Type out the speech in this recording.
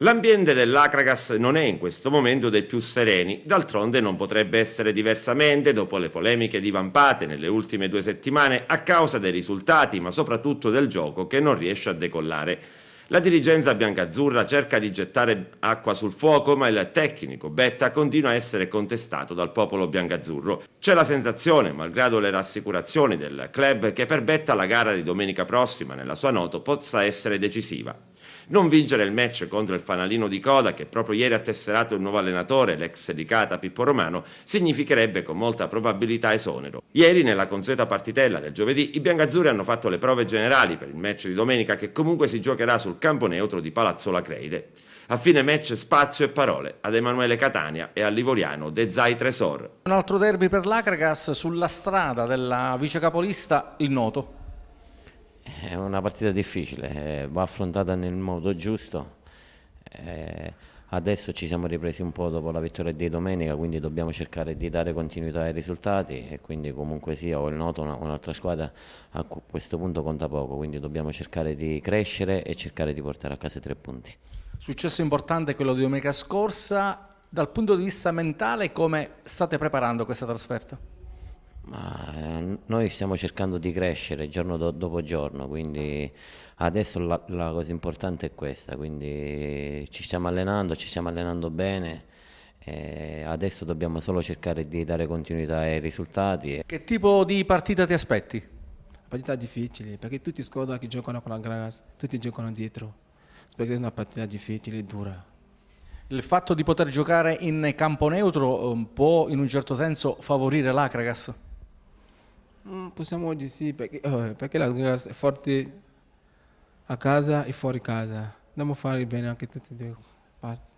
L'ambiente dell'Acragas non è in questo momento dei più sereni, d'altronde non potrebbe essere diversamente dopo le polemiche divampate nelle ultime 2 settimane a causa dei risultati, ma soprattutto del gioco che non riesce a decollare. La dirigenza biancazzurra cerca di gettare acqua sul fuoco, ma il tecnico Betta continua a essere contestato dal popolo biancazzurro. C'è la sensazione, malgrado le rassicurazioni del club, che per Betta la gara di domenica prossima nella sua Noto possa essere decisiva. Non vincere il match contro il fanalino di coda, che proprio ieri ha tesserato il nuovo allenatore, l'ex di Cata Pippo Romano, significherebbe con molta probabilità esonero. Ieri, nella consueta partitella del giovedì, i biancazzurri hanno fatto le prove generali per il match di domenica, che comunque si giocherà sul campo neutro di Palazzo Lacreide. A fine match spazio e parole ad Emanuele Catania e al livoriano De Zai Tresor. Un altro derby per l'Acragas sulla strada della vicecapolista, il Noto. È una partita difficile, va affrontata nel modo giusto. Adesso ci siamo ripresi un po' dopo la vittoria di domenica, quindi dobbiamo cercare di dare continuità ai risultati e quindi comunque sia o il Noto un'altra squadra a questo punto conta poco, quindi dobbiamo cercare di crescere e cercare di portare a casa i 3 punti. Successo importante quello di domenica scorsa. Dal punto di vista mentale, come state preparando questa trasferta? Noi stiamo cercando di crescere giorno dopo giorno, quindi adesso la cosa importante è questa, quindi ci stiamo allenando bene, e adesso dobbiamo solo cercare di dare continuità ai risultati. Che tipo di partita ti aspetti? Partita difficile, perché tutti squadre che giocano con la Gragas, tutti giocano dietro. Spero che sia una partita difficile e dura. Il fatto di poter giocare in campo neutro può in un certo senso favorire l'Acragas? Possiamo dire sì, perché la Gragas è forte a casa e fuori casa. Dobbiamo fare bene anche tutte e due parti.